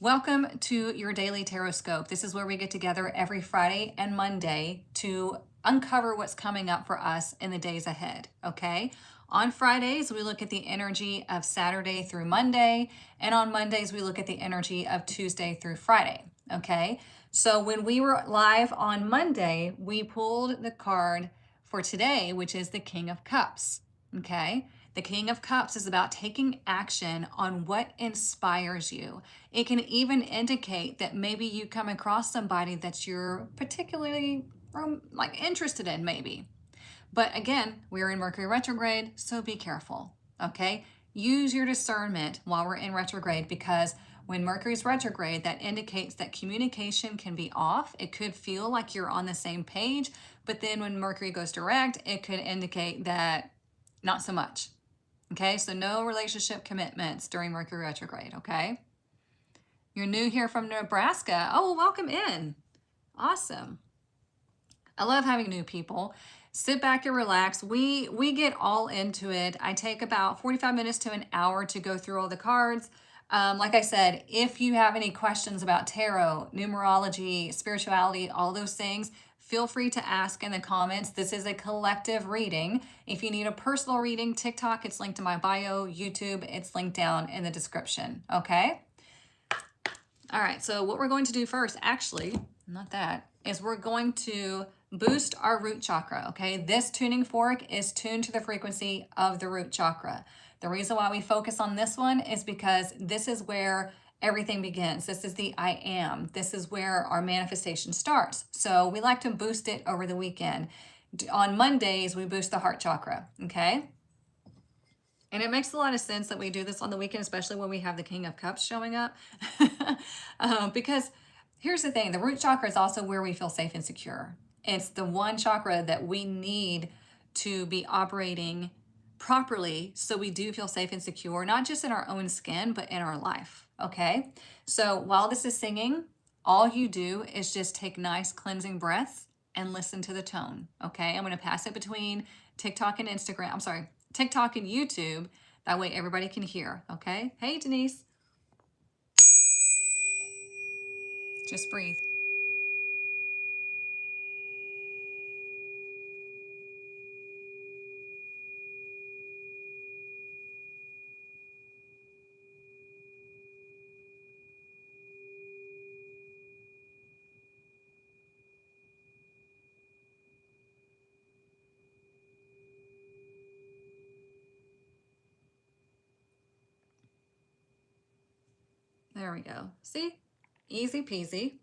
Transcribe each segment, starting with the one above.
Welcome to your daily Tarotscope. This is where we get together every Friday and Monday to uncover what's coming up for us in the days ahead, okay? On Fridays, we look at the energy of Saturday through Monday, and on Mondays, we look at the energy of Tuesday through Friday, okay? So when we were live on Monday, we pulled the card for today, which is the King of Cups, okay? The King of Cups is about taking action on what inspires you. It can even indicate that maybe you come across somebody that you're particularly interested in, maybe. But again, we're in Mercury retrograde, so be careful, okay? Use your discernment while we're in retrograde, because when Mercury's retrograde, that indicates that communication can be off. It could feel like you're on the same page, but then when Mercury goes direct, it could indicate that not so much. Okay, so no relationship commitments during Mercury retrograde, okay? You're new here from Nebraska. Oh, welcome in. Awesome. I love having new people. Sit back and relax. We get all into it. I take about 45 minutes to an hour to go through all the cards. Like I said, if you have any questions about tarot, numerology, spirituality, all those things, feel free to ask in the comments. This is a collective reading. If you need a personal reading, TikTok, it's linked in my bio. YouTube, it's linked down in the description, okay? All right, so what we're going to do first, actually, not that, is we're going to boost our root chakra, okay? This tuning fork is tuned to the frequency of the root chakra. The reason why we focus on this one is because this is where everything begins. This is the I am. This is where our manifestation starts. So we like to boost it over the weekend. On Mondays, we boost the heart chakra, okay? And it makes a lot of sense that we do this on the weekend, especially when we have the King of Cups showing up. Because here's the thing, the root chakra is also where we feel safe and secure. It's the one chakra that we need to be operating properly so we do feel safe and secure, not just in our own skin, but in our life, okay? So while this is singing, all you do is just take nice cleansing breaths and listen to the tone, okay? I'm gonna pass it between TikTok and TikTok and YouTube. That way everybody can hear, okay? Hey, Denise. Just breathe. There we go. See? Easy peasy.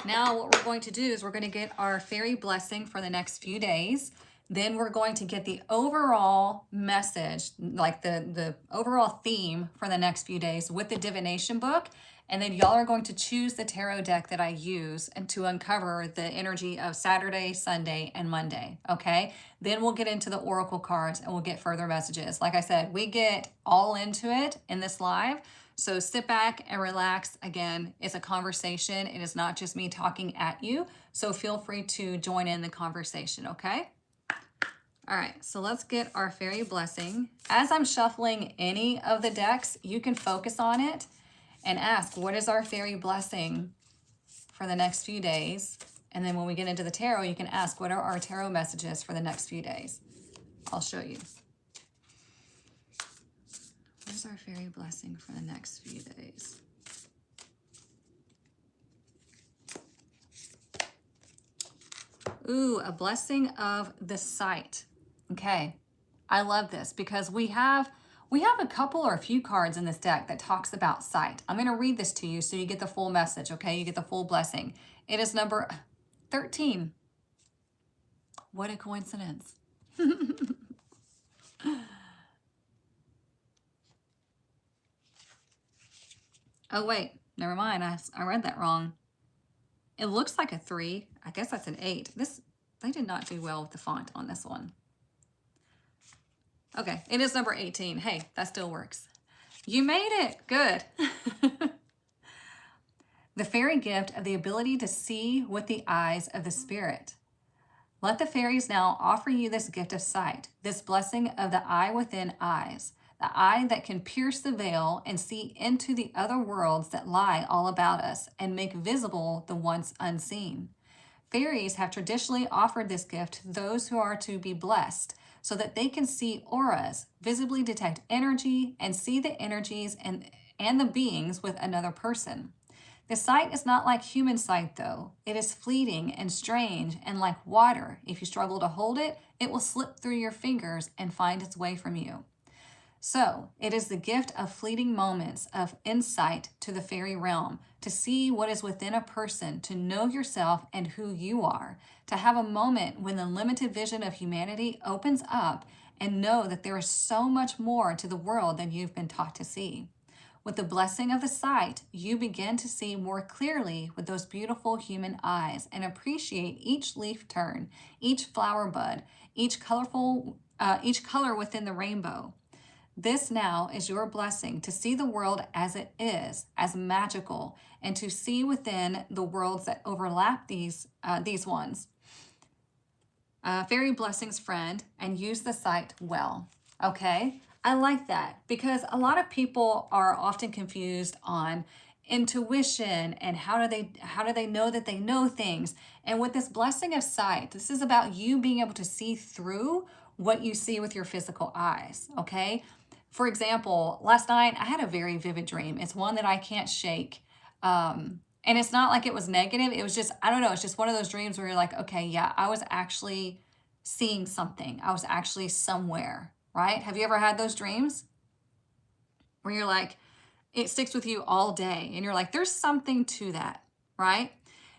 Now what we're going to do is we're going to get our fairy blessing for the next few days. Then we're going to get the overall message, like the overall theme for the next few days with the divination book. And then y'all are going to choose the tarot deck that I use and to uncover the energy of Saturday, Sunday, and Monday, okay? Then we'll get into the oracle cards and we'll get further messages. Like I said, we get all into it in this live. So sit back and relax. Again, it's a conversation. It is not just me talking at you. So feel free to join in the conversation, okay? All right, so let's get our fairy blessing. As I'm shuffling any of the decks, you can focus on it and ask, what is our fairy blessing for the next few days? And then when we get into the tarot, you can ask, what are our tarot messages for the next few days? I'll show you. What is our fairy blessing for the next few days? Ooh, a blessing of the sight. Okay, I love this because we have a couple or a few cards in this deck that talks about sight. I'm going to read this to you so you get the full message, okay? You get the full blessing. It is number 13. What a coincidence. Oh, wait, never mind. I read that wrong. It looks like a 3. I guess that's an 8. They did not do well with the font on this one. Okay, it is number 18. Hey, that still works. You made it. Good. The fairy gift of the ability to see with the eyes of the spirit. Let the fairies now offer you this gift of sight, this blessing of the eye within eyes. the eye that can pierce the veil and see into the other worlds that lie all about us and make visible the once unseen. Fairies have traditionally offered this gift to those who are to be blessed so that they can see auras, visibly detect energy, and see the energies and the beings with another person. The sight is not like human sight, though. It is fleeting and strange, and like water. If you struggle to hold it, it will slip through your fingers and find its way from you. So, it is the gift of fleeting moments of insight to the fairy realm, to see what is within a person, to know yourself and who you are, to have a moment when the limited vision of humanity opens up and know that there is so much more to the world than you've been taught to see. With the blessing of the sight, you begin to see more clearly with those beautiful human eyes and appreciate each leaf turn, each flower bud, each color within the rainbow. This now is your blessing to see the world as it is, as magical, and to see within the worlds that overlap these ones. Fairy blessings, friend, and use the sight well. Okay, I like that because a lot of people are often confused on intuition and how do they know that they know things. And with this blessing of sight, this is about you being able to see through what you see with your physical eyes. Okay. For example, last night I had a very vivid dream. It's one that I can't shake. And it's not like it was negative. It was just, I don't know, it's just one of those dreams where you're like, okay, yeah, I was actually seeing something. I was actually somewhere, right? Have you ever had those dreams where you're like, it sticks with you all day and you're like, there's something to that, right?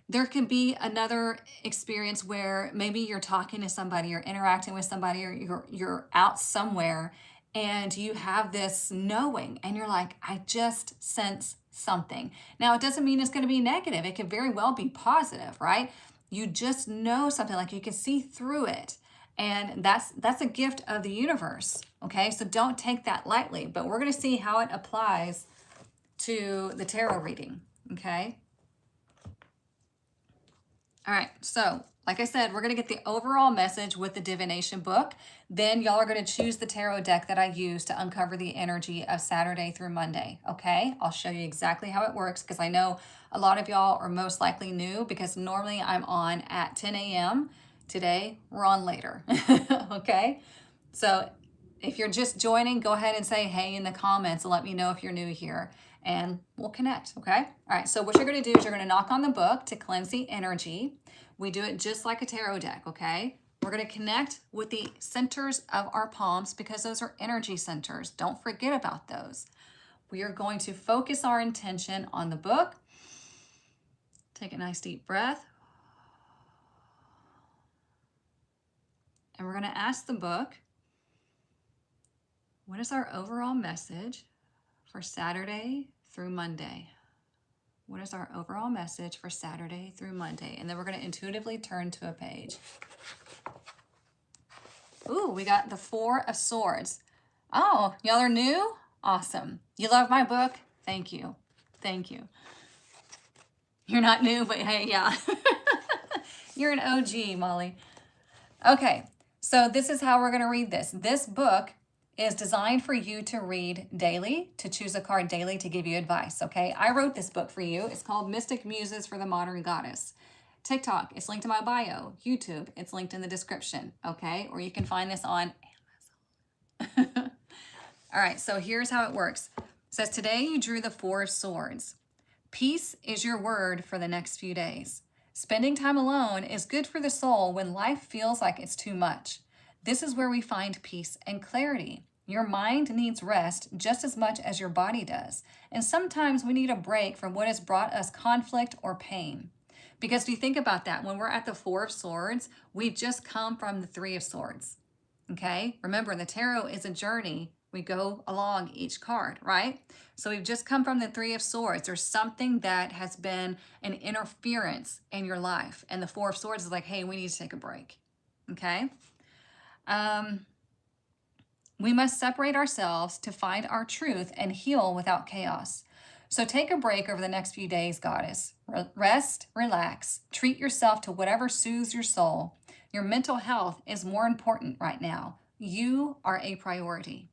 There can be another experience where maybe you're talking to somebody or interacting with somebody or you're out somewhere and you have this knowing and you're like, I just sense something. Now, it doesn't mean it's going to be negative. It could very well be positive, right? You just know something, like you can see through it. And that's a gift of the universe, okay? So don't take that lightly, but we're going to see how it applies to the tarot reading, okay? All right, so like I said, we're going to get the overall message with the divination book. Then y'all are going to choose the tarot deck that I use to uncover the energy of Saturday through Monday, okay? I'll show you exactly how it works because I know a lot of y'all are most likely new because normally I'm on at 10 a.m. Today, we're on later, okay? So if you're just joining, go ahead and say hey in the comments and let me know if you're new here and we'll connect, okay? All right, so what you're going to do is you're going to knock on the book to cleanse the energy. We do it just like a tarot deck, okay? We're going to connect with the centers of our palms because those are energy centers. Don't forget about those. We are going to focus our intention on the book. Take a nice deep breath. And we're going to ask the book, what is our overall message for Saturday through Monday? What is our overall message for Saturday through Monday? And then we're going to intuitively turn to a page. Ooh, we got the Four of Swords. Oh, y'all are new? Awesome. You love my book? Thank you. Thank you. You're not new, but hey, yeah. You're an OG, Molly. Okay, so this is how we're going to read this. This book is designed for you to read daily, to choose a card daily to give you advice, okay? I wrote this book for you. It's called Mystic Muses for the Modern Goddess. TikTok, it's linked in my bio. YouTube, it's linked in the description, okay? Or you can find this on Amazon. All right, so here's how it works. It says, today you drew the Four of Swords. Peace is your word for the next few days. Spending time alone is good for the soul when life feels like it's too much. This is where we find peace and clarity. Your mind needs rest just as much as your body does. And sometimes we need a break from what has brought us conflict or pain. Because if you think about that, when we're at the Four of Swords, we've just come from the Three of Swords. Okay? Remember, the tarot is a journey. We go along each card, right? So we've just come from the Three of Swords. There's something that has been an interference in your life. And the Four of Swords is like, hey, we need to take a break. Okay? We must separate ourselves to find our truth and heal without chaos. So take a break over the next few days, Goddess. Rest, relax, treat yourself to whatever soothes your soul. Your mental health is more important right now. You are a priority.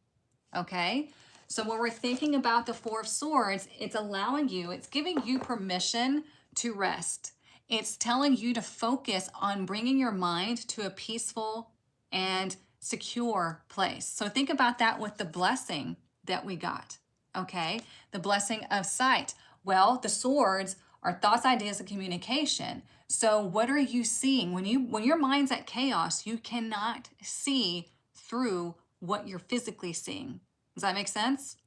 okay? So when we're thinking about the Four of Swords, it's allowing you, it's giving you permission to rest. It's telling you to focus on bringing your mind to a peaceful and secure place. So think about that with the blessing that we got, okay? The blessing of sight. Well, the swords are thoughts, ideas, and communication. So what are you seeing? When your mind's at chaos, you cannot see through what you're physically seeing. Does that make sense?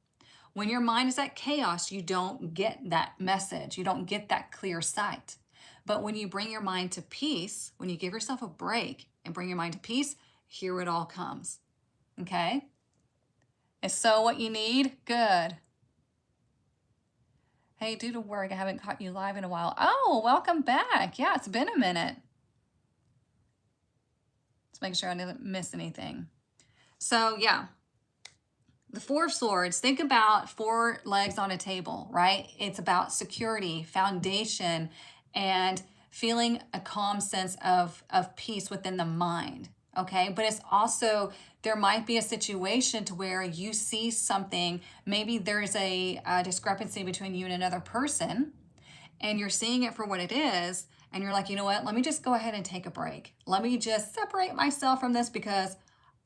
When your mind is at chaos, you don't get that message. You don't get that clear sight. But when you bring your mind to peace, when you give yourself a break and bring your mind to peace, here it all comes. Okay? Is so what you need? Good. Hey, due to work, I haven't caught you live in a while. Oh, welcome back. Yeah, it's been a minute. Let's make sure I didn't miss anything. So, yeah. The Four of Swords, think about four legs on a table, right? It's about security, foundation, and feeling a calm sense of peace within the mind, okay? But it's also, there might be a situation to where you see something, maybe there's a discrepancy between you and another person, and you're seeing it for what it is, and you're like, you know what, let me just go ahead and take a break. Let me just separate myself from this because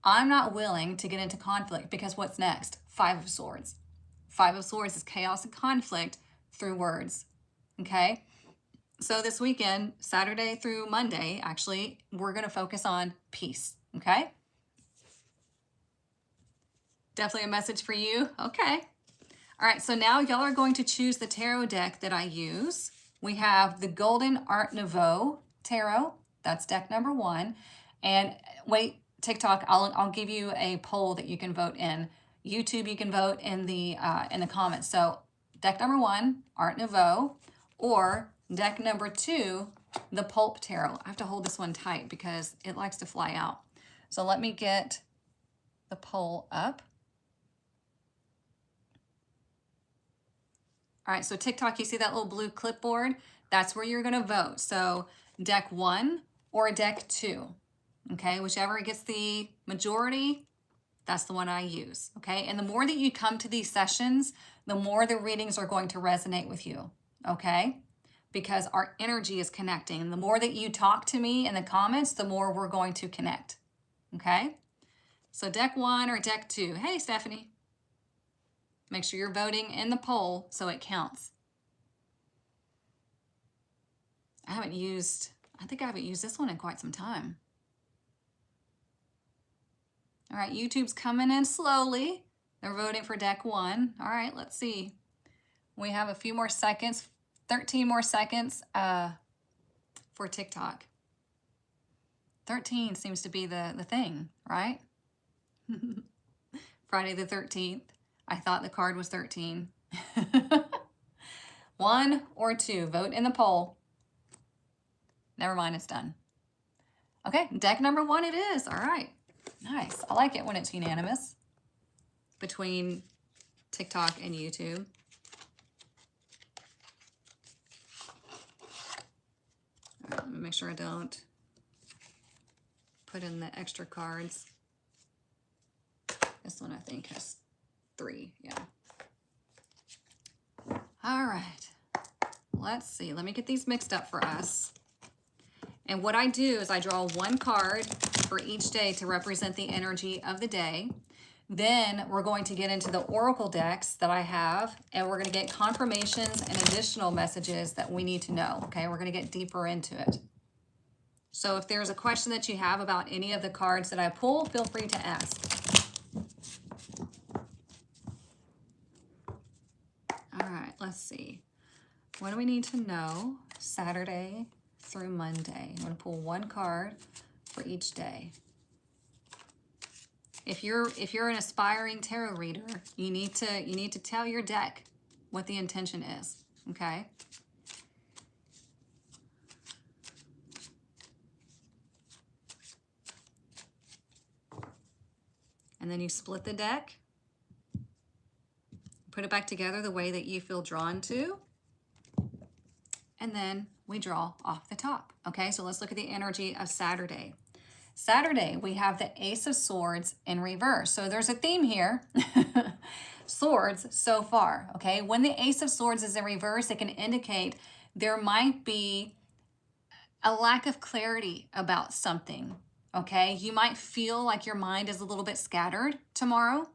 I'm not willing to get into conflict, because what's next? Five of Swords. Five of Swords is chaos and conflict through words, okay? So this weekend, Saturday through Monday, actually, we're going to focus on peace, okay? Definitely a message for you. Okay. All right, so now y'all are going to choose the tarot deck that I use. We have the Golden Art Nouveau Tarot. That's deck number 1. And wait, TikTok, I'll give you a poll that you can vote in. YouTube, you can vote in the comments. So deck number 1, Art Nouveau, or deck number 2, the Pulp Tarot. I have to hold this one tight because it likes to fly out. So let me get the poll up. All right, so TikTok, you see that little blue clipboard? That's where you're gonna vote. So deck 1 or deck 2, okay? Whichever gets the majority, that's the one I use, okay? And the more that you come to these sessions, the more the readings are going to resonate with you, okay? Because our energy is connecting. And the more that you talk to me in the comments, the more we're going to connect, okay? So deck 1 or deck 2. Hey, Stephanie. Make sure you're voting in the poll so it counts. I think I haven't used this one in quite some time. All right, YouTube's coming in slowly. They're voting for deck 1. All right, let's see. We have a few more seconds, 13 more seconds for TikTok. 13 seems to be the thing, right? Friday the 13th. I thought the card was 13. 1 or 2, vote in the poll. Never mind, it's done. Okay, deck number 1 it is. All right, nice. I like it when it's unanimous between TikTok and YouTube. All right, let me make sure I don't put in the extra cards. This one I think has 3, yeah. All right, let's see. Let me get these mixed up for us. And what I do is I draw 1 card for each day to represent the energy of the day. Then we're going to get into the oracle decks that I have, and we're going to get confirmations and additional messages that we need to know, okay? We're going to get deeper into it. So if there's a question that you have about any of the cards that I pull, feel free to ask. All right, let's see. What do we need to know Saturday through Monday? I'm going to pull 1 card for each day. If you're an aspiring tarot reader, you need to tell your deck what the intention is, okay? And then you split the deck, put it back together the way that you feel drawn to, and then we draw off the top, okay? So let's look at the energy of Saturday. Saturday, we have the Ace of Swords in reverse. So there's a theme here. Swords so far, okay? When the Ace of Swords is in reverse, it can indicate there might be a lack of clarity about something, okay? You might feel like your mind is a little bit scattered tomorrow,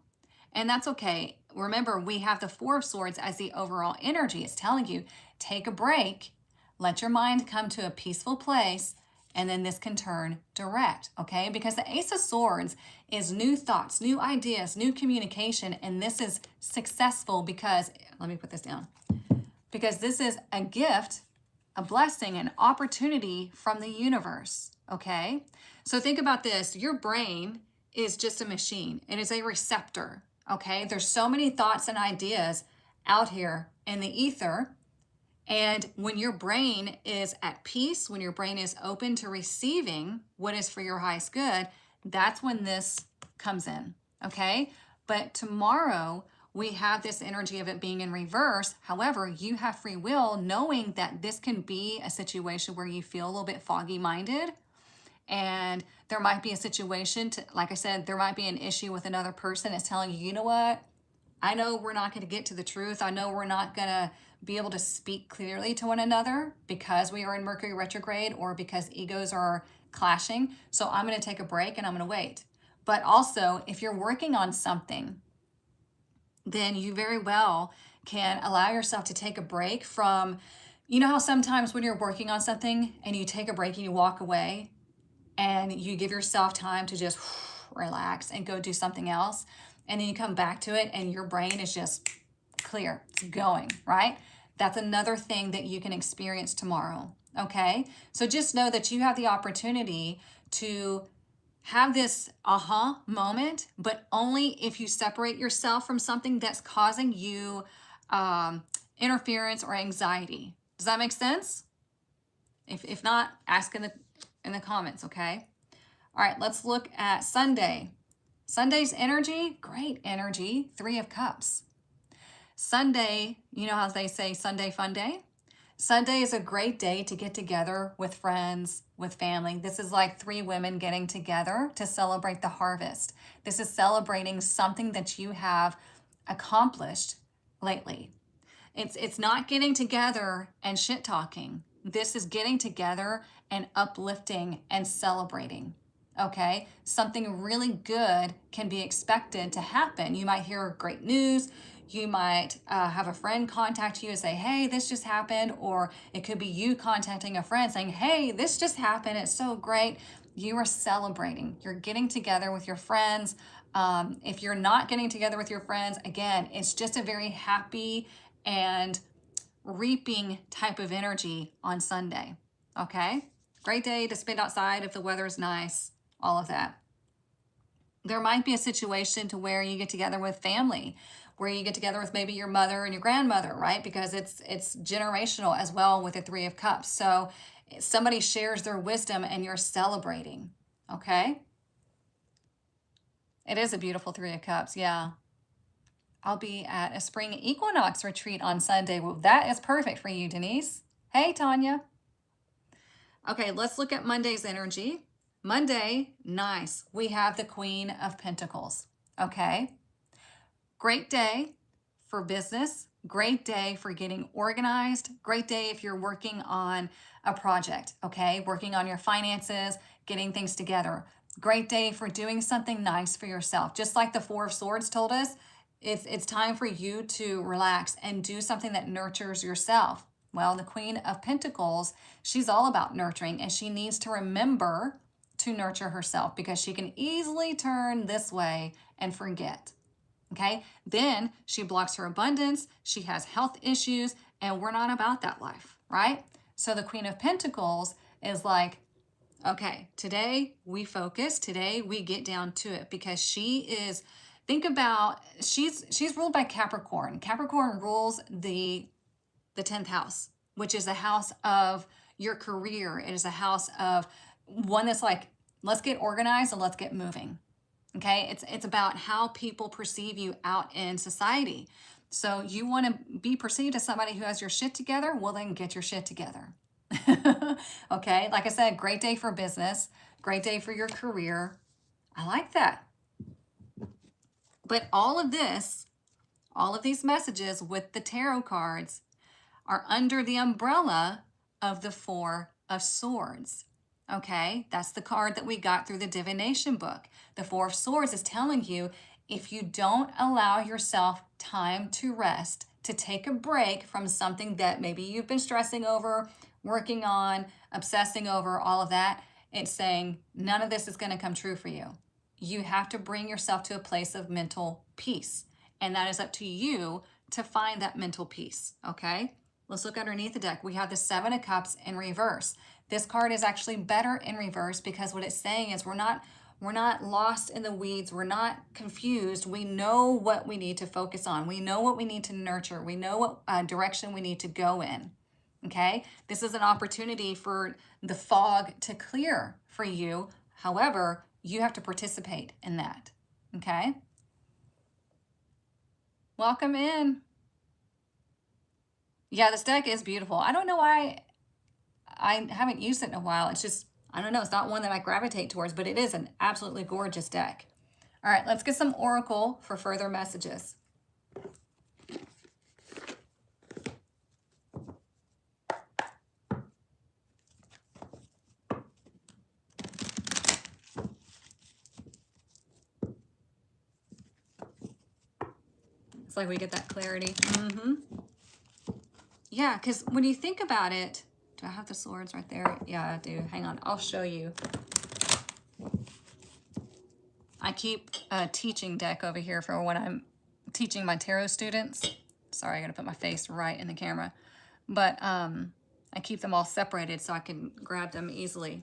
and that's okay. Remember, we have the Four of Swords as the overall energy. It's telling you, take a break, let your mind come to a peaceful place, and then this can turn direct, okay? Because the Ace of Swords is new thoughts, new ideas, new communication, and this is successful because, let me put this down, because this is a gift, a blessing, an opportunity from the universe, okay? So think about this. Your brain is just a machine. It is a receptor, okay? There's so many thoughts and ideas out here in the ether. And when your brain is at peace, when your brain is open to receiving what is for your highest good, that's when this comes in, okay? But tomorrow, we have this energy of it being in reverse. However, you have free will, knowing that this can be a situation where you feel a little bit foggy-minded, and there might be a situation, like I said, there might be an issue with another person that's telling you, you know what? I know we're not going to get to the truth. I know we're not going to be able to speak clearly to one another because we are in Mercury retrograde or because egos are clashing. So I'm going to take a break and I'm going to wait. But also, if you're working on something, then you very well can allow yourself to take a break from, you know how sometimes when you're working on something and you take a break and you walk away and you give yourself time to just relax and go do something else, and then you come back to it and your brain is just clear, it's going, right? That's another thing that you can experience tomorrow, okay? So just know that you have the opportunity to have this aha moment, but only if you separate yourself from something that's causing you interference or anxiety. Does that make sense? If not, ask in the comments, okay? All right, let's look at Sunday. Sunday's energy, great energy, Three of Cups. Sunday, you know how they say Sunday fun day? Sunday is a great day to get together with friends, with family. This is like three women getting together to celebrate the harvest. This is celebrating something that you have accomplished lately. It's not getting together and shit talking. This is getting together and uplifting and celebrating. Okay, something really good can be expected to happen. You might hear great news. You might have a friend contact you and say, hey, this just happened. Or it could be you contacting a friend saying, hey, this just happened. It's so great. You are celebrating. You're getting together with your friends. If you're not getting together with your friends, again, it's just a very happy and reaping type of energy on Sunday. Okay, great day to spend outside if the weather is nice. All of that. There might be a situation to where you get together with family, where you get together with maybe your mother and your grandmother, right? Because it's generational as well with the Three of Cups. So somebody shares their wisdom and you're celebrating, okay? It is a beautiful Three of Cups, yeah. I'll be at a spring equinox retreat on Sunday. Well, that is perfect for you, Denise. Hey, Tanya. Okay, let's look at Monday's energy. Monday, nice. We have the Queen of Pentacles, okay? Great day for business. Great day for getting organized. Great day if you're working on a project, okay? Working on your finances, getting things together. Great day for doing something nice for yourself. Just like the Four of Swords told us, it's time for you to relax and do something that nurtures yourself. Well, the Queen of Pentacles, she's all about nurturing, and she needs to remember to nurture herself because she can easily turn this way and forget. Okay, then she blocks her abundance, she has health issues, and we're not about that life, right? So the Queen of Pentacles is like, okay, today we focus, today we get down to it, because she is, think about, she's ruled by Capricorn. Capricorn rules the 10th house, which is a house of your career. It is a house of one that's like, let's get organized and let's get moving. Okay, it's about how people perceive you out in society. So you want to be perceived as somebody who has your shit together? Well, then get your shit together. Okay, like I said, great day for business, great day for your career. I like that. But all of this, all of these messages with the tarot cards are under the umbrella of the Four of Swords. Okay, that's the card that we got through the divination book. The Four of Swords is telling you if you don't allow yourself time to rest, to take a break from something that maybe you've been stressing over, working on, obsessing over, all of that, it's saying none of this is going to come true for you. You have to bring yourself to a place of mental peace. And that is up to you to find that mental peace. Okay, let's look underneath the deck. We have the Seven of Cups in reverse. This card is actually better in reverse because what it's saying is we're not lost in the weeds. We're not confused. We know what we need to focus on. We know what we need to nurture. We know what direction we need to go in. Okay, this is an opportunity for the fog to clear for you. However, you have to participate in that. Okay, welcome in. Yeah, this deck is beautiful. I don't know why I haven't used it in a while. It's just, I don't know, it's not one that I gravitate towards, but it is an absolutely gorgeous deck. All right, let's get some oracle for further messages. It's like we get that clarity. Yeah, because when you think about it, do I have the swords right there? Yeah, I do. Hang on, I'll show you. I keep a teaching deck over here for when I'm teaching my tarot students. Sorry, I gotta put my face right in the camera. But I keep them all separated so I can grab them easily.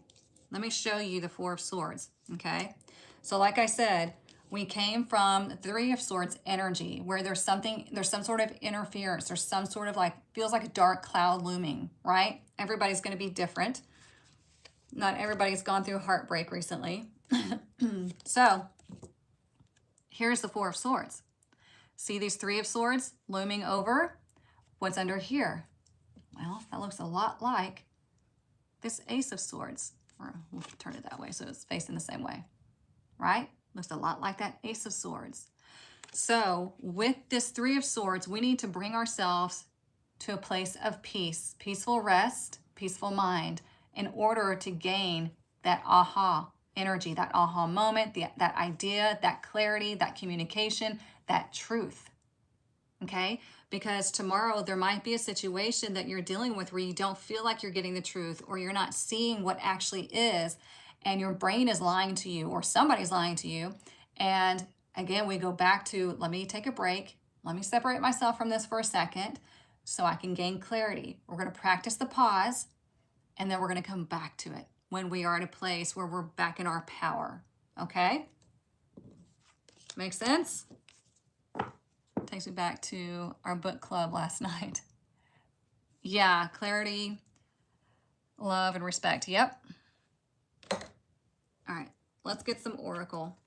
Let me show you the Four of Swords, okay? So like I said, we came from the Three of Swords energy where there's some sort of interference. There's some sort of feels like a dark cloud looming, right? Everybody's gonna be different. Not everybody's gone through heartbreak recently. So here's the Four of Swords. See these Three of Swords looming over? What's under here? Well, that looks a lot like this Ace of Swords. Or we'll turn it that way so it's facing the same way, right? Looks a lot like that Ace of Swords. So with this Three of Swords, we need to bring ourselves to a place of peace, peaceful rest, peaceful mind, in order to gain that aha energy, that aha moment, that idea, that clarity, that communication, that truth. Okay? Because tomorrow there might be a situation that you're dealing with where you don't feel like you're getting the truth, or you're not seeing what actually is, and your brain is lying to you, or somebody's lying to you. And again, we go back to, let me take a break. Let me separate myself from this for a second so I can gain clarity. We're going to practice the pause, and then we're going to come back to it when we are in a place where we're back in our power. Okay? Make sense? Takes me back to our book club last night. Yeah, clarity, love, and respect. Yep. All right, let's get some oracle.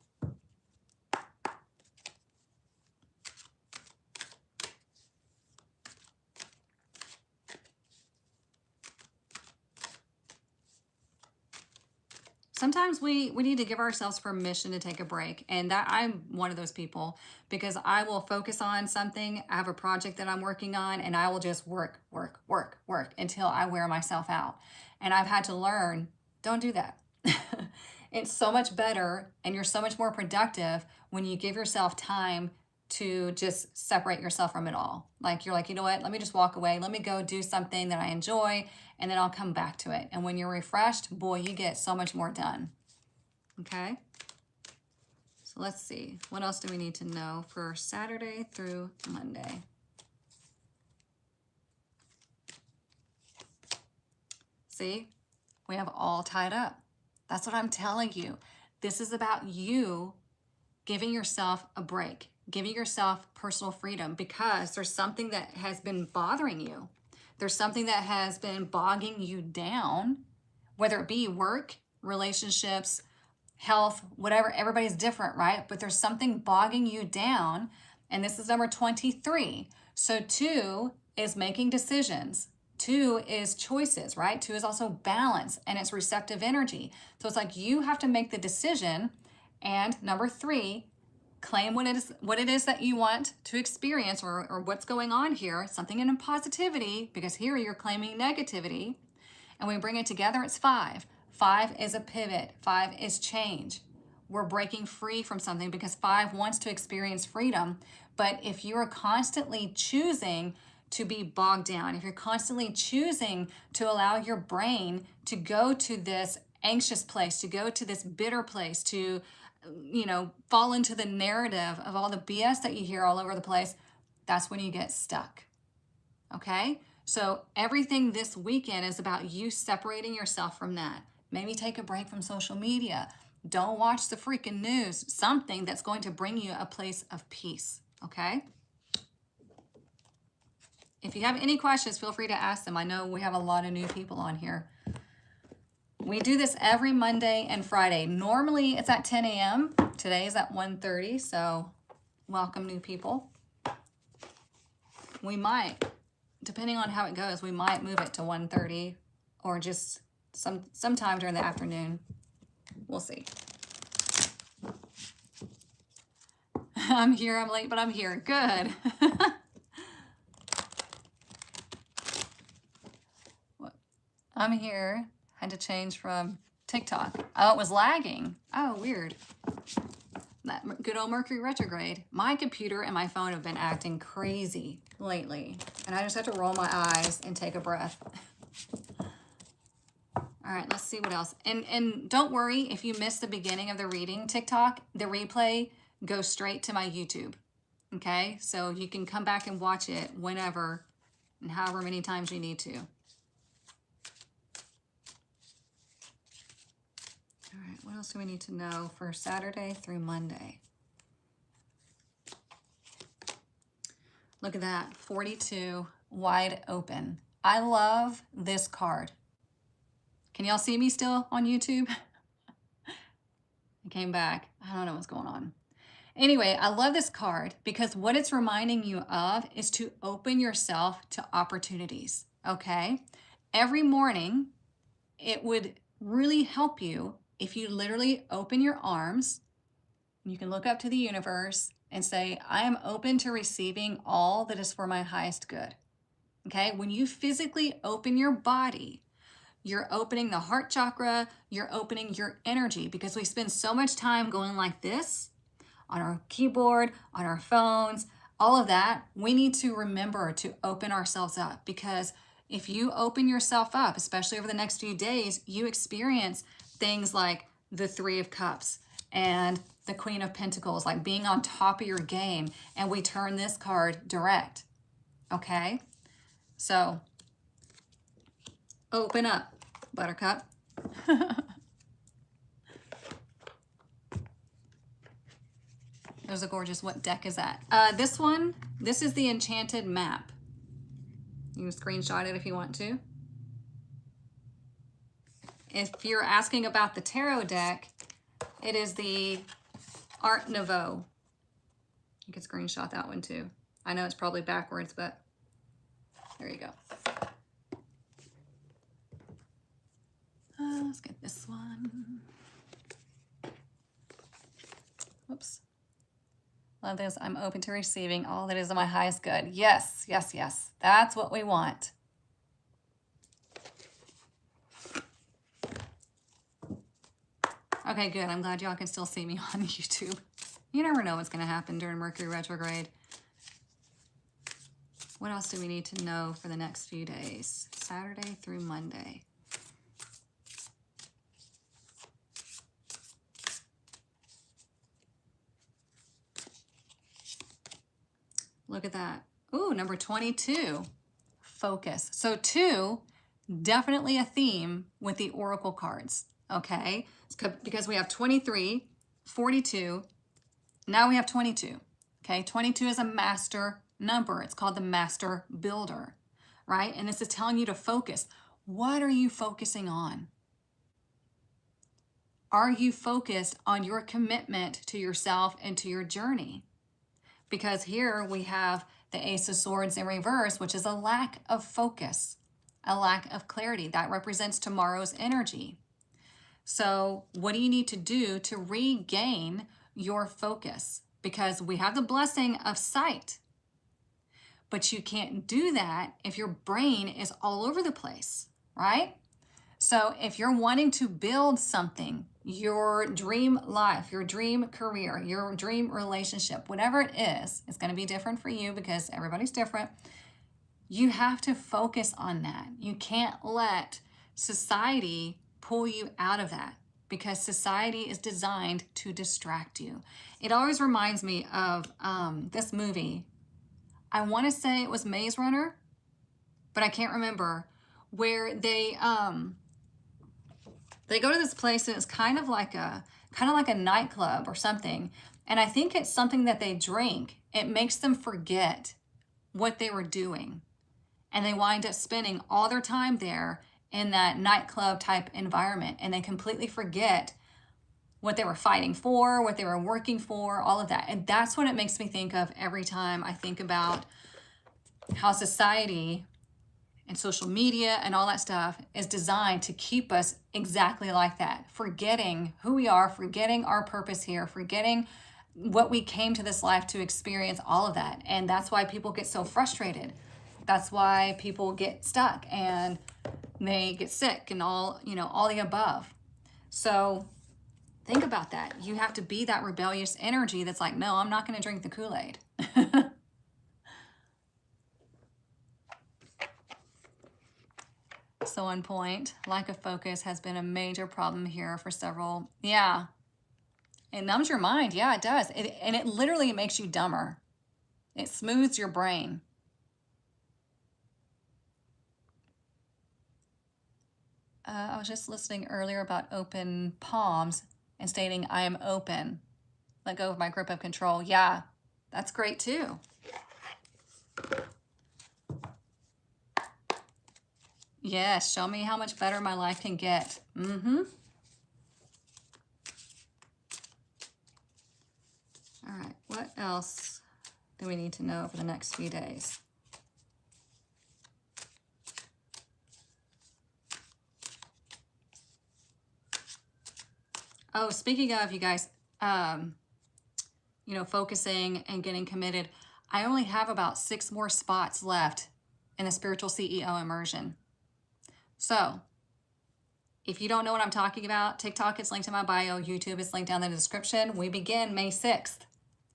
Sometimes we need to give ourselves permission to take a break. And that I'm one of those people, because I will focus on something. I have a project that I'm working on, and I will just work until I wear myself out. And I've had to learn, don't do that. It's so much better, and you're so much more productive when you give yourself time to just separate yourself from it all. Like you're like, you know what, let me just walk away. Let me go do something that I enjoy, and then I'll come back to it. And when you're refreshed, boy, you get so much more done. Okay? So let's see. What else do we need to know for Saturday through Monday? See? We have all tied up. That's what I'm telling you. This is about you giving yourself a break, giving yourself personal freedom, because there's something that has been bothering you. There's something that has been bogging you down, whether it be work, relationships, health, whatever. Everybody's different, right? But there's something bogging you down, and this is number 23. So 2 is making decisions. 2 is choices, right? 2 is also balance and it's receptive energy. So it's like you have to make the decision. And number 3, claim what it is that you want to experience, or what's going on here, something in positivity, because here you're claiming negativity. And we bring it together, it's 5. 5 is a pivot. 5 is change. We're breaking free from something because 5 wants to experience freedom. But if you are constantly choosing to be bogged down, if you're constantly choosing to allow your brain to go to this anxious place, to go to this bitter place, to, fall into the narrative of all the BS that you hear all over the place, that's when you get stuck. Okay? So everything this weekend is about you separating yourself from that. Maybe take a break from social media. Don't watch the freaking news. Something that's going to bring you a place of peace. Okay? If you have any questions, feel free to ask them. I know we have a lot of new people on here. We do this every Monday and Friday. Normally it's at 10 a.m. Today is at 1:30, so welcome new people. We might, depending on how it goes, we might move it to 1:30 or just sometime during the afternoon. We'll see. I'm here, I'm late, but I'm here. Good. I'm here. Had to change from TikTok. Oh, it was lagging. Oh, weird. That good old Mercury retrograde. My computer and my phone have been acting crazy lately. And I just have to roll my eyes and take a breath. All right, let's see what else. And don't worry if you missed the beginning of the reading TikTok, the replay goes straight to my YouTube. Okay, so you can come back and watch it whenever and however many times you need to. All right, what else do we need to know for Saturday through Monday? Look at that, 42, wide open. I love this card. Can y'all see me still on YouTube? I came back. I don't know what's going on. Anyway, I love this card because what it's reminding you of is to open yourself to opportunities, okay? Every morning, it would really help you if you literally open your arms. You can look up to the universe and say, I am open to receiving all that is for my highest good, okay? When you physically open your body, you're opening the heart chakra, you're opening your energy, because we spend so much time going like this on our keyboard, on our phones, all of that. We need to remember to open ourselves up, because if you open yourself up, especially over the next few days, you experience things like the 3 of Cups and the Queen of Pentacles, like being on top of your game. And we turn this card direct, okay? So open up, Buttercup. There's a gorgeous, what deck is that? This one, this is the Enchanted Map. You can screenshot it if you want to. If you're asking about the tarot deck, it is the Art Nouveau. You can screenshot that one too. I know it's probably backwards, but there you go. Let's get this one. Whoops. Love this. I'm open to receiving all that is of my highest good. Yes, yes, yes. That's what we want. Okay, good. I'm glad y'all can still see me on YouTube. You never know what's going to happen during Mercury retrograde. What else do we need to know for the next few days? Saturday through Monday. Look at that. Ooh, number 22, focus. So 2, definitely a theme with the Oracle cards, okay? Because we have 23, 42, now we have 22, okay? 22 is a master number. It's called the master builder, right? And this is telling you to focus. What are you focusing on? Are you focused on your commitment to yourself and to your journey? Because here we have the Ace of Swords in reverse, which is a lack of focus, a lack of clarity. That represents tomorrow's energy. So what do you need to do to regain your focus? Because we have the blessing of sight, but you can't do that if your brain is all over the place, right? So if you're wanting to build something, your dream life, your dream career, your dream relationship, whatever it is, it's going to be different for you because everybody's different. You have to focus on that. You can't let society pull you out of that because society is designed to distract you. It always reminds me of this movie. I want to say it was Maze Runner, but I can't remember, where they go to this place and it's kind of like a nightclub or something. And I think it's something that they drink. It makes them forget what they were doing. And they wind up spending all their time there in that nightclub type environment. And they completely forget what they were fighting for, what they were working for, all of that. And that's what it makes me think of every time I think about how society and social media and all that stuff is designed to keep us exactly like that, forgetting who we are, forgetting our purpose here, forgetting what we came to this life to experience, all of that. And that's why people get so frustrated. That's why people get stuck and they get sick and all the above. So think about that. You have to be that rebellious energy that's like, no, I'm not going to drink the Kool-Aid. So on point, lack of focus has been a major problem here for several. Yeah. It numbs your mind. Yeah, it does. And it literally makes you dumber. It smooths your brain. I was just listening earlier about open palms and stating, I am open. Let go of my grip of control. Yeah, that's great too. Yes, show me how much better my life can get. All right, what else do we need to know for the next few days? Oh, speaking of, you guys, focusing and getting committed, I only have about 6 more spots left in the Spiritual CEO Immersion. So if you don't know what I'm talking about, TikTok is linked in my bio, YouTube is linked down in the description. We begin May 6th.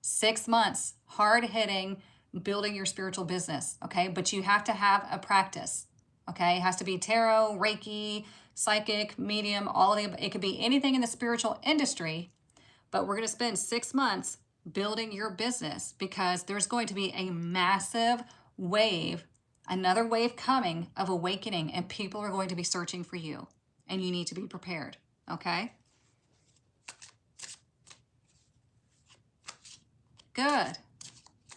6 months, hard-hitting, building your spiritual business, okay? But you have to have a practice, okay? It has to be tarot, Reiki, psychic, medium, it could be anything in the spiritual industry, but we're going to spend 6 months building your business because there's going to be a massive wave, another wave coming of awakening, and people are going to be searching for you, and you need to be prepared, okay? Good.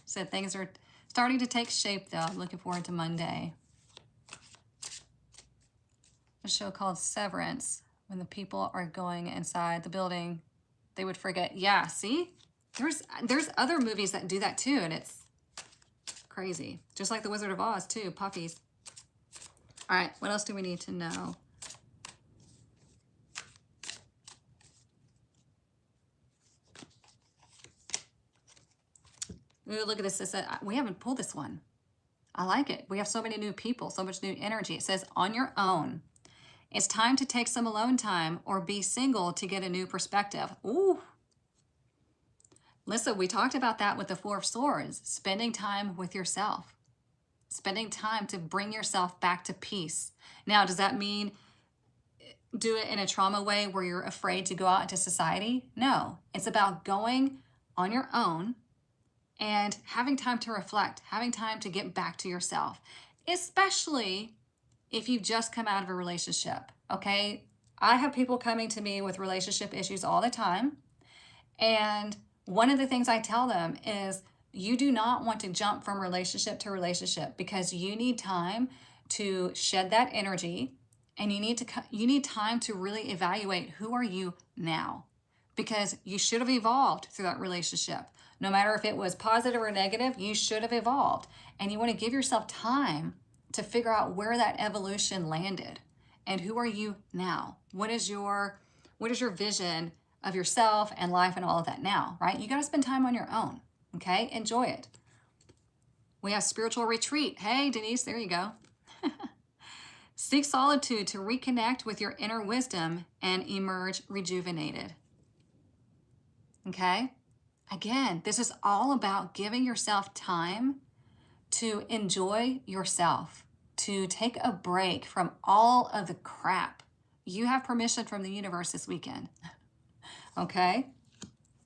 So things are starting to take shape, though. I'm looking forward to Monday. A show called Severance. When the people are going inside the building, they would forget. Yeah, see? There's other movies that do that too, and it's crazy. Just like The Wizard of Oz too, puppies. All right, what else do we need to know? Ooh, look at this. We haven't pulled this one. I like it. We have so many new people, so much new energy. It says, on your own. It's time to take some alone time or be single to get a new perspective. Ooh. Listen, we talked about that with the Four of Swords, spending time with yourself, spending time to bring yourself back to peace. Now, does that mean do it in a trauma way where you're afraid to go out into society? No, it's about going on your own and having time to reflect, having time to get back to yourself, especially if you've just come out of a relationship, okay? I have people coming to me with relationship issues all the time, and one of the things I tell them is you do not want to jump from relationship to relationship because you need time to shed that energy, and you need time to really evaluate who are you now, because you should have evolved through that relationship. No matter if it was positive or negative, you should have evolved, and you want to give yourself time to figure out where that evolution landed and who are you now? What is your vision of yourself and life and all of that now, right? You got to spend time on your own, okay? Enjoy it. We have spiritual retreat. Hey, Denise, there you go. Seek solitude to reconnect with your inner wisdom and emerge rejuvenated. Okay? Again, this is all about giving yourself time to enjoy yourself, to take a break from all of the crap. You have permission from the universe this weekend. Okay?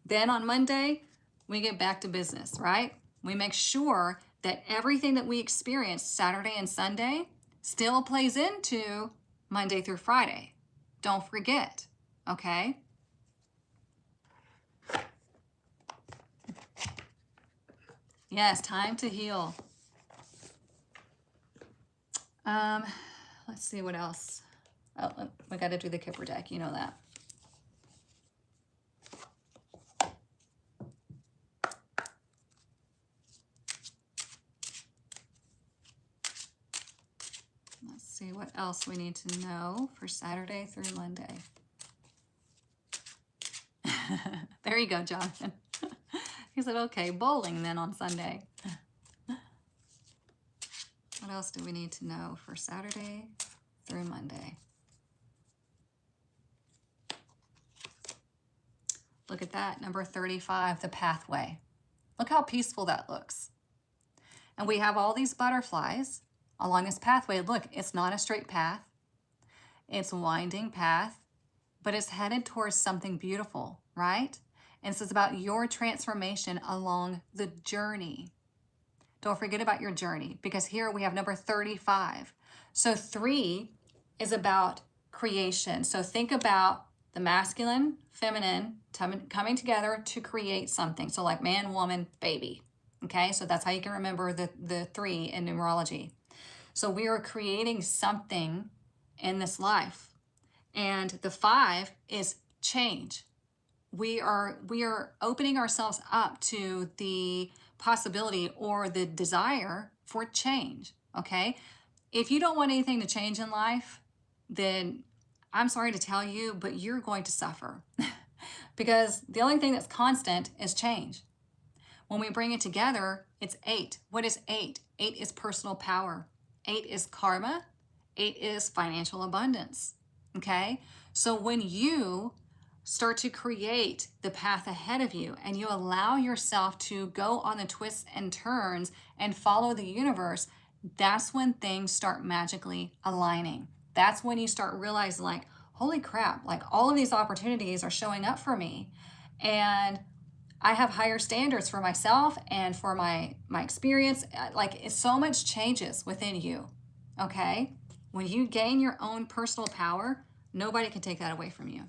Then on Monday, we get back to business, right? We make sure that everything that we experience Saturday and Sunday still plays into Monday through Friday. Don't forget, okay? Yes, time to heal. Let's see what else. Oh, we got to do the Kipper deck. You know that. Let's see what else we need to know for Saturday through Monday. There you go, Jonathan. He said, okay, bowling then on Sunday. What else do we need to know for Saturday through Monday? Look at that, number 35, the pathway. Look how peaceful that looks. And we have all these butterflies along this pathway. Look, it's not a straight path. It's a winding path, but it's headed towards something beautiful, right? And so it's about your transformation along the journey. Don't forget about your journey, because here we have number 35. So 3 is about creation. So think about the masculine, feminine coming together to create something. So like man, woman, baby. Okay, so that's how you can remember the 3 in numerology. So we are creating something in this life. And the 5 is change. We are opening ourselves up to the possibility or the desire for change, okay? If you don't want anything to change in life, then I'm sorry to tell you, but you're going to suffer because the only thing that's constant is change. When we bring it together, it's 8. What is 8? 8 is personal power. 8 is karma. 8 is financial abundance, okay? So when you start to create the path ahead of you and you allow yourself to go on the twists and turns and follow the universe, that's when things start magically aligning. That's when you start realizing like, holy crap, like all of these opportunities are showing up for me. And I have higher standards for myself and for my experience. Like so much changes within you, okay? When you gain your own personal power, nobody can take that away from you.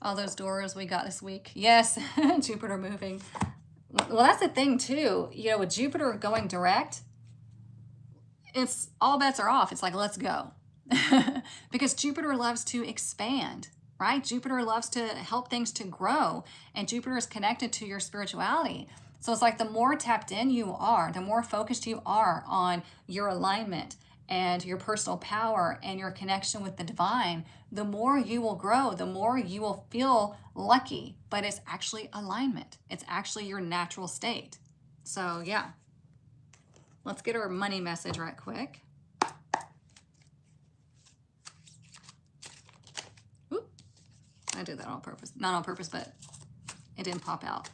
All those doors we got this week. Yes, Jupiter moving. Well, that's the thing too. You know, with Jupiter going direct, it's all bets are off. It's like, let's go. Because Jupiter loves to expand, right? Jupiter loves to help things to grow, and Jupiter is connected to your spirituality. So it's like the more tapped in you are, the more focused you are on your alignment and your personal power and your connection with the divine, the more you will grow, the more you will feel lucky. But it's actually alignment. It's actually your natural state. So yeah, let's get our money message right quick. Oop. I did that on purpose. Not on purpose, but it didn't pop out.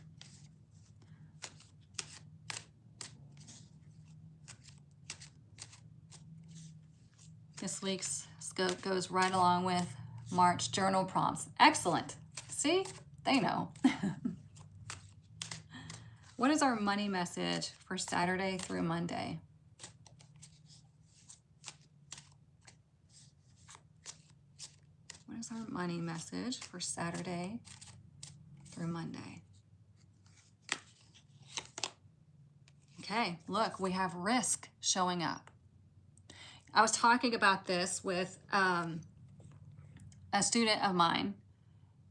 This week's scope goes right along with March journal prompts. Excellent. See? They know. What is our money message for Saturday through Monday? What is our money message for Saturday through Monday? Okay, look, we have risk showing up. I was talking about this with a student of mine,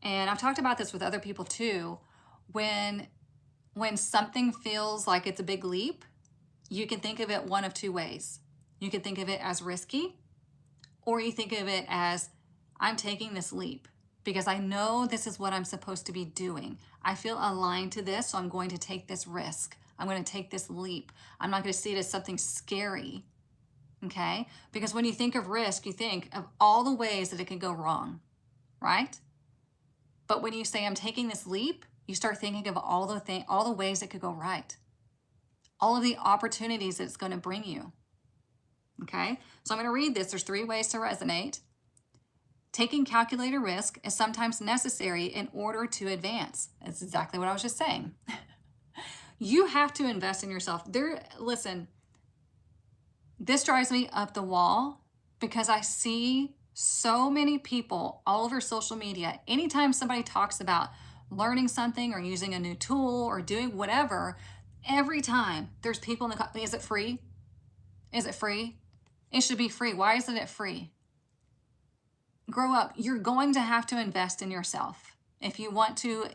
and I've talked about this with other people too. When when something feels like it's a big leap, you can think of it one of two ways. You can think of it as risky, or you think of it as, I'm taking this leap because I know this is what I'm supposed to be doing. I feel aligned to this, so I'm going to take this risk. I'm going to take this leap. I'm not going to see it as something scary, okay? Because when you think of risk, you think of all the ways that it could go wrong, right? But when you say, I'm taking this leap, you start thinking of all the ways it could go right, all of the opportunities that it's going to bring you. Okay, so I'm going to read this. There's 3 ways to resonate. Taking calculated risk is sometimes necessary in order to advance. That's exactly what I was just saying. You have to invest in yourself. Listen, this drives me up the wall because I see so many people all over social media. Anytime somebody talks about learning something or using a new tool or doing whatever, every time there's people in the, is it free? Is it free? It should be free. Why isn't it free? Grow up. You're going to have to invest in yourself if you want to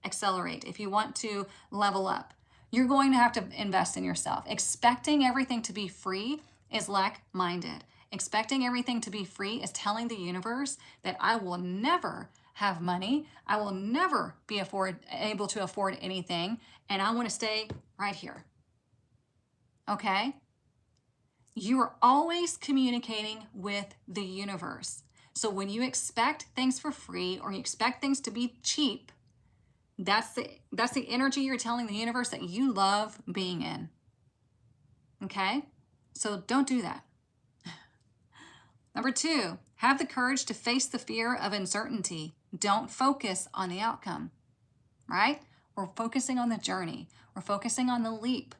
accelerate, if you want to level up. You're going to have to invest in yourself. Expecting everything to be free is lack-minded. Expecting everything to be free is telling the universe that I will never have money. I will never be able to afford anything, and I want to stay right here. Okay? You are always communicating with the universe. So when you expect things for free or you expect things to be cheap, that's the energy you're telling the universe that you love being in. Okay? So don't do that. Number 2, have the courage to face the fear of uncertainty. Don't focus on the outcome, right? We're focusing on the journey. We're focusing on the leap.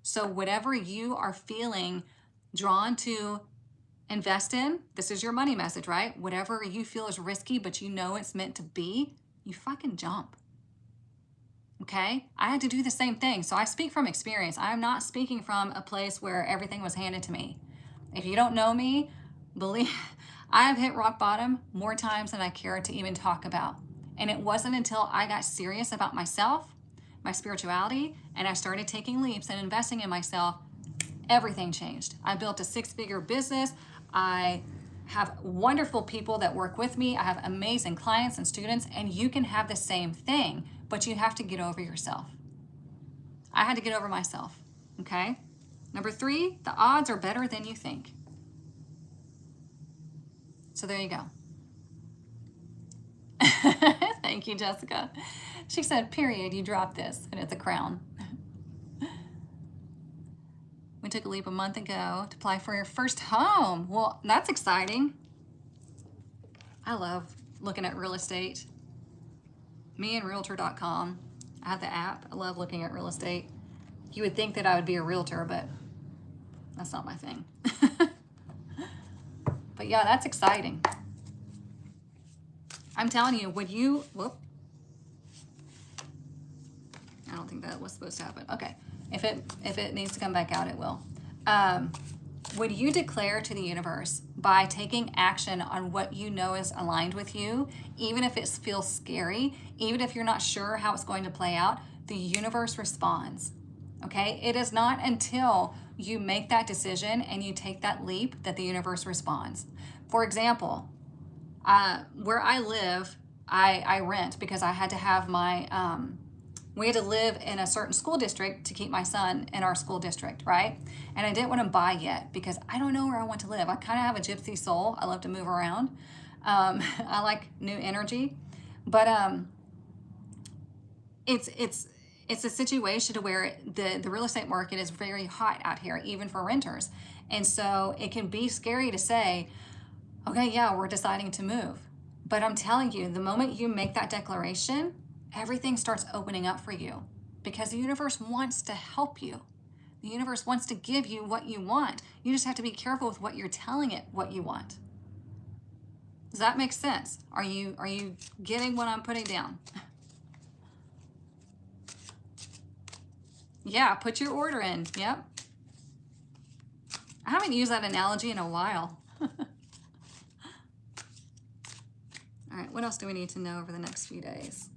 So whatever you are feeling drawn to invest in, this is your money message, right? Whatever you feel is risky, but you know it's meant to be, you fucking jump. Okay? I had to do the same thing. So I speak from experience. I am not speaking from a place where everything was handed to me. If you don't know me, believe I have hit rock bottom more times than I care to even talk about. And it wasn't until I got serious about myself, my spirituality, and I started taking leaps and investing in myself, everything changed. I built a 6-figure business. I have wonderful people that work with me. I have amazing clients and students, and you can have the same thing, but you have to get over yourself. I had to get over myself, okay? Number 3, the odds are better than you think. So there you go. Thank you, Jessica. She said, period, you dropped this, and it's a crown. We took a leap a month ago to apply for your first home. Well, that's exciting. I love looking at real estate. Me and Realtor.com. I have the app. I love looking at real estate. You would think that I would be a realtor, but that's not my thing. But yeah, that's exciting. I'm telling you, would you, whoop. I don't think that was supposed to happen. Okay. If it needs to come back out, it will. Would you declare to the universe by taking action on what you know is aligned with you, even if it feels scary, even if you're not sure how it's going to play out, the universe responds, okay? It is not until you make that decision and you take that leap that the universe responds. For example, where I live, I rent because I had to have my, we had to live in a certain school district to keep my son in our school district, right? And I didn't want to buy yet because I don't know where I want to live. I kind of have a gypsy soul. I love to move around. I like new energy, but it's a situation to where the real estate market is very hot out here, even for renters. And so it can be scary to say, okay, yeah, we're deciding to move. But I'm telling you, the moment you make that declaration, everything starts opening up for you because the universe wants to help you. The universe wants to give you what you want. You just have to be careful with what you're telling it what you want. Does that make sense? Are you getting what I'm putting down? Yeah, put your order in. Yep. I haven't used that analogy in a while. All right, what else do we need to know over the next few days?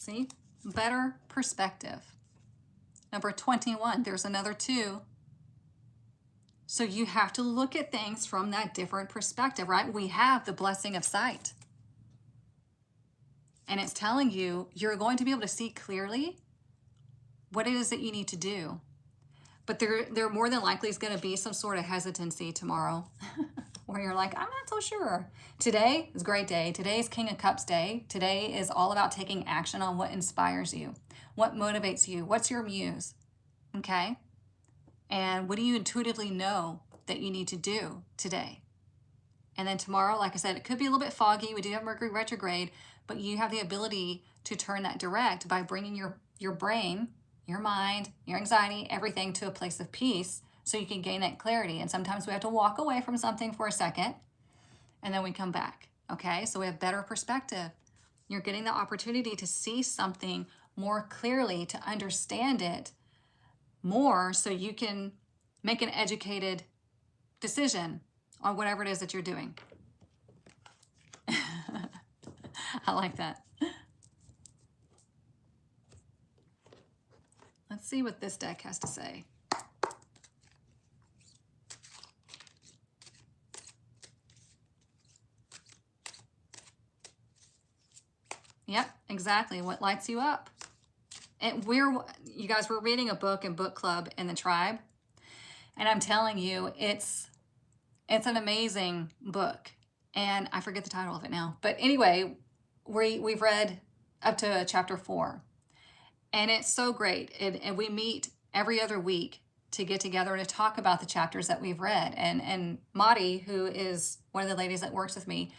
See? Better perspective. Number 21, there's another 2. So you have to look at things from that different perspective, right? We have the blessing of sight. And it's telling you you're going to be able to see clearly what it is that you need to do. But there more than likely is going to be some sort of hesitancy tomorrow where you're like, I'm not so sure. Today is a great day. Today is King of Cups day. Today is all about taking action on what inspires you, what motivates you, what's your muse, okay? And what do you intuitively know that you need to do today? And then tomorrow, like I said, it could be a little bit foggy. We do have Mercury retrograde, but you have the ability to turn that direct by bringing your brain, your mind, your anxiety, everything to a place of peace so you can gain that clarity. And sometimes we have to walk away from something for a second and then we come back, okay? So we have better perspective. You're getting the opportunity to see something more clearly, to understand it more so you can make an educated decision on whatever it is that you're doing. I like that. Let's see what this deck has to say. Yep, exactly. What lights you up? And you guys, we're reading a book in book club in the tribe. And I'm telling you, it's an amazing book. And I forget the title of it now. But anyway, we've read up to chapter 4. And it's so great. And we meet every other week to get together and to talk about the chapters that we've read. And Madi, who is one of the ladies that works with me,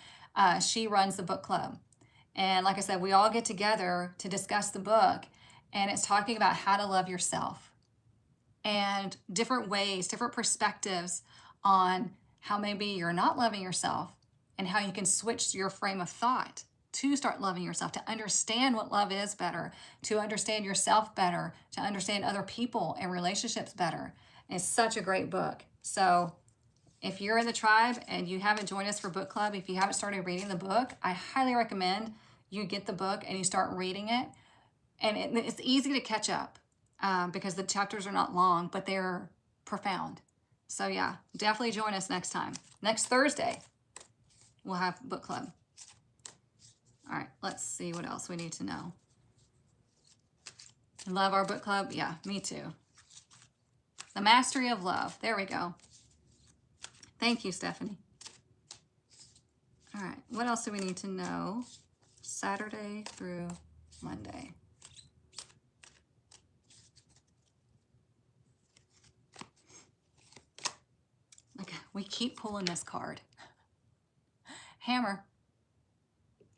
she runs the book club. And like I said, we all get together to discuss the book. And it's talking about how to love yourself and different ways, different perspectives on how maybe you're not loving yourself and how you can switch your frame of thought to start loving yourself, to understand what love is better, to understand yourself better, to understand other people and relationships better. And it's such a great book. So if you're in the tribe and you haven't joined us for book club, if you haven't started reading the book, I highly recommend you get the book and you start reading it. And it's easy to catch up because the chapters are not long, but they're profound. So yeah, definitely join us next time. Next Thursday, we'll have book club. All right, let's see what else we need to know. Love our book club? Yeah, me too. The Mastery of Love. There we go. Thank you, Stephanie. All right, what else do we need to know? Saturday through Monday. Okay, we keep pulling this card. Hammer.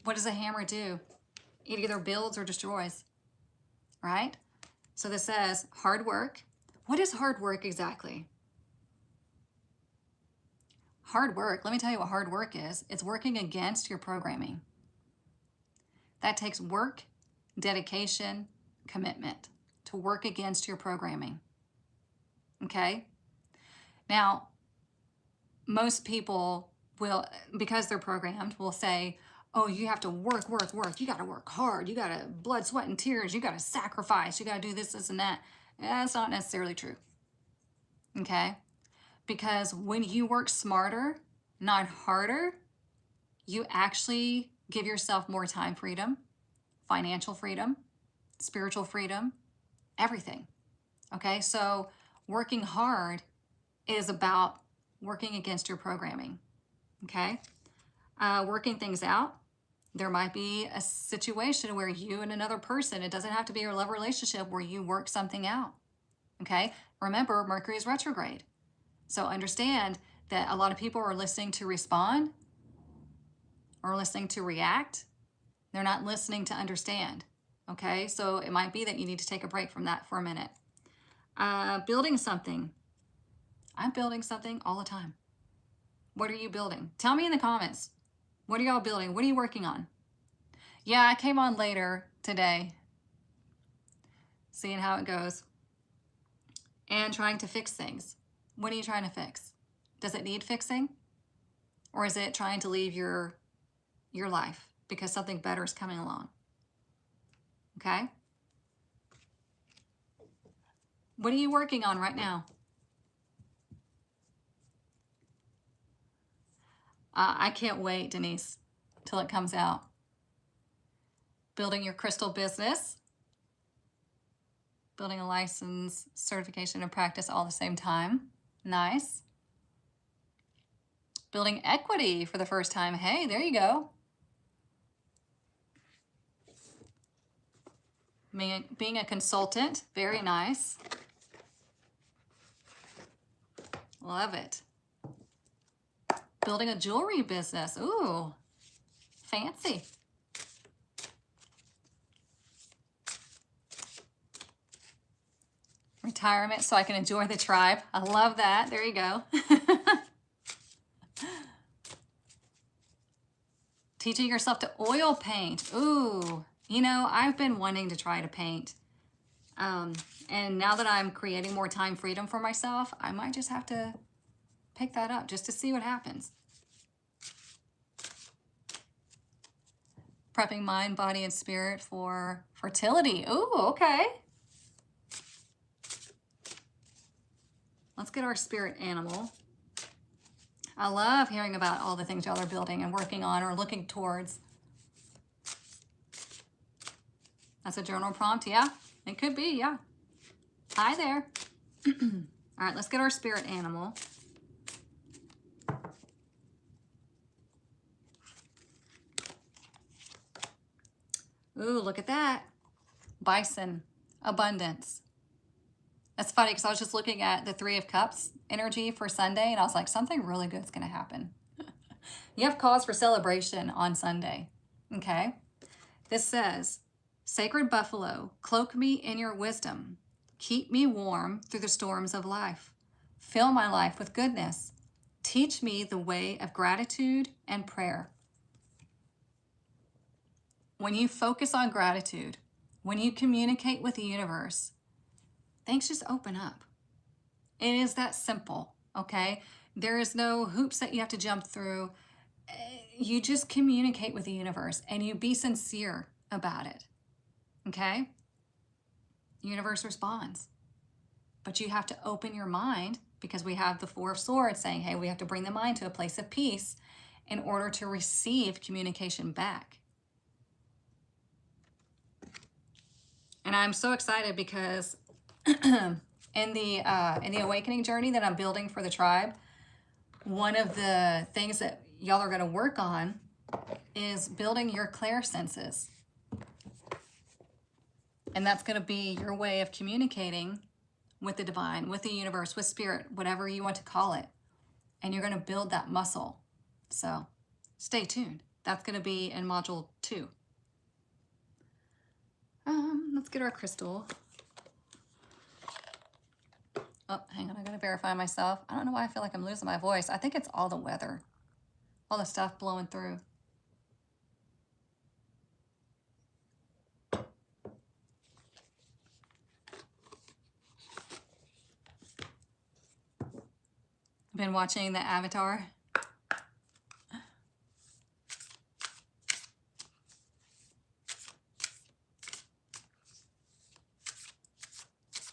What does a hammer do? It either builds or destroys, right? So this says hard work. What is hard work exactly? Hard work, let me tell you what hard work is. It's working against your programming. That takes work, dedication, commitment to work against your programming. Okay? Now, most people will, because they're programmed, will say, oh, you have to work. You got to work hard. You got to blood, sweat, and tears. You got to sacrifice. You got to do this, and that. That's not necessarily true. Okay? Because when you work smarter, not harder, you actually give yourself more time freedom, financial freedom, spiritual freedom, everything. Okay? So working hard is about working against your programming. Okay? Working things out. There might be a situation where you and another person, it doesn't have to be a love relationship, where you work something out. Okay? Remember, Mercury is retrograde. So understand that a lot of people are listening to respond or listening to react. They're not listening to understand. Okay? So it might be that you need to take a break from that for a minute. Building something. I'm building something all the time. What are you building? Tell me in the comments. What are y'all building? What are you working on? Yeah, I came on later today, seeing how it goes, and trying to fix things. What are you trying to fix? Does it need fixing? Or is it trying to leave your life because something better is coming along? okay? What are you working on right now? I can't wait, Denise, till it comes out. Building your crystal business, building a license, certification, and practice all at the same time. Nice. Building equity for the first time. Hey, there you go. Being a consultant. Very nice. Love it. Building a jewelry business. Ooh, fancy. Retirement so I can enjoy the tribe. I love that. There you go. Teaching yourself to oil paint. Ooh, you know, I've been wanting to try to paint. And now that I'm creating more time freedom for myself, I might just have to pick that up just to see what happens. Prepping mind, body, and spirit for fertility. Ooh, okay. Let's get our spirit animal. I love hearing about all the things y'all are building and working on or looking towards. That's a journal prompt, yeah. It could be, yeah. Hi there. All right, let's get our spirit animal. Ooh, look at that. Bison, abundance. That's funny because I was just looking at the Three of Cups energy for Sunday and I was like, something really good's going to happen. You have cause for celebration on Sunday, okay? This says, Sacred Buffalo, cloak me in your wisdom. Keep me warm through the storms of life. Fill my life with goodness. Teach me the way of gratitude and prayer. When you focus on gratitude, when you communicate with the universe, things just open up. It is that simple, okay? There is no hoops that you have to jump through. You just communicate with the universe and you be sincere about it, okay? The universe responds. But you have to open your mind because we have the Four of Swords saying, hey, we have to bring the mind to a place of peace in order to receive communication back. And I'm so excited because in the awakening journey that I'm building for the tribe, one of the things that y'all are going to work on is building your clairsenses. And that's going to be your way of communicating with the divine, with the universe, with spirit, whatever you want to call it. And you're going to build that muscle. So stay tuned. That's going to be in module 2. Let's get our crystal. Oh, hang on, I gotta verify myself. I don't know why I feel like I'm losing my voice. I think it's all the weather, all the stuff blowing through. I've been watching the Avatar.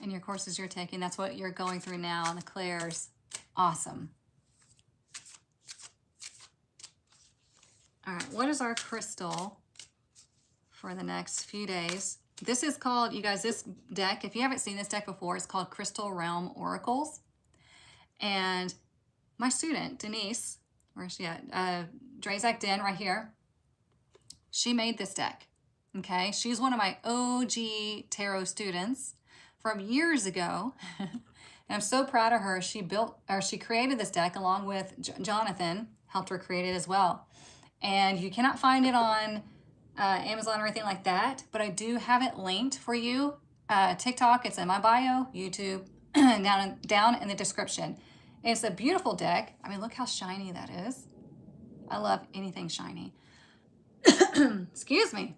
And your courses you're taking, that's what you're going through now on the clairs. Awesome. All right, what is our crystal for the next few days? This is called, you guys, this deck, if you haven't seen this deck before, it's called Crystal Realm Oracles. And my student, Denise, where's she at? Drazak Den right here. She made this deck, okay? She's one of my OG tarot students from years ago. And I'm so proud of her. She created this deck along with Jonathan, helped her create it as well. And you cannot find it on Amazon or anything like that, but I do have it linked for you. TikTok, it's in my bio, YouTube, down in the description. And it's a beautiful deck. I mean, look how shiny that is. I love anything shiny. Excuse me.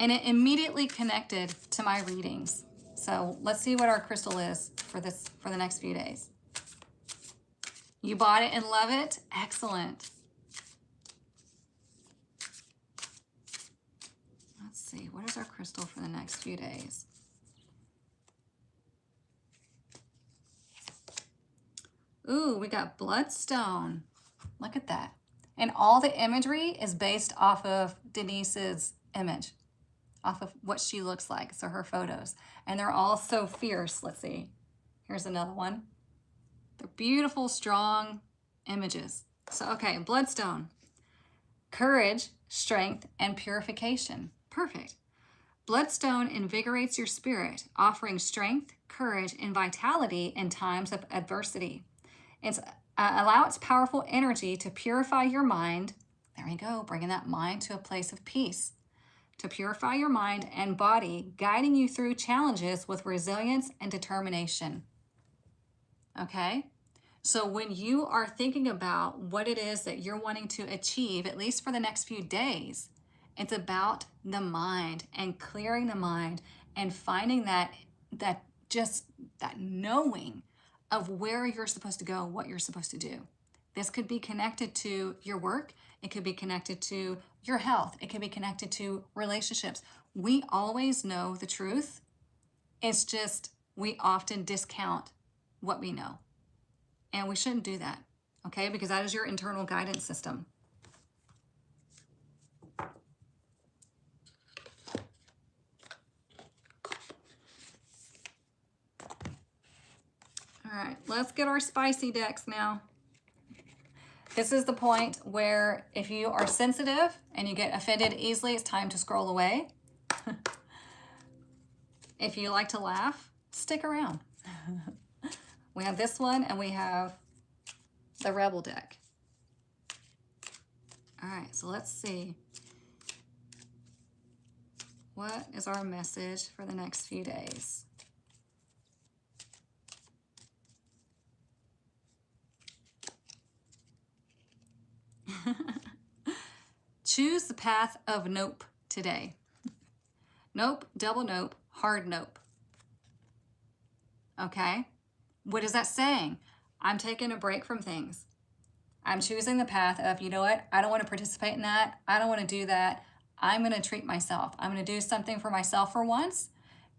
And it immediately connected to my readings. So let's see what our crystal is for the next few days. You bought it and love it? Excellent. Let's see, what is our crystal for the next few days? Ooh, we got bloodstone. Look at that. And all the imagery is based off of Denise's image, off of what she looks like, so her photos. And they're all so fierce. Let's see. Here's another one. They're beautiful, strong images. So, okay, bloodstone. Courage, strength, and purification. Perfect. Bloodstone invigorates your spirit, offering strength, courage, and vitality in times of adversity. Allow its powerful energy to purify your mind. There we go, bringing that mind to a place of peace. To purify your mind and body, guiding you through challenges with resilience and determination. Okay? So when you are thinking about what it is that you're wanting to achieve, at least for the next few days, it's about the mind and clearing the mind and finding that knowing of where you're supposed to go, what you're supposed to do. This could be connected to your work. It could be connected to your health. It could be connected to relationships. We always know the truth. It's just we often discount what we know. And we shouldn't do that, okay? Because that is your internal guidance system. All right, let's get our spicy decks now. This is the point where if you are sensitive and you get offended easily, it's time to scroll away. If you like to laugh, stick around. We have this one and we have the Rebel deck. All right, so let's see. What is our message for the next few days? Choose the path of nope today. Nope, double nope, hard nope. Okay? What is that saying? I'm taking a break from things. I'm choosing the path of, you know what? I don't want to participate in that. I don't want to do that. I'm going to treat myself. I'm going to do something for myself for once,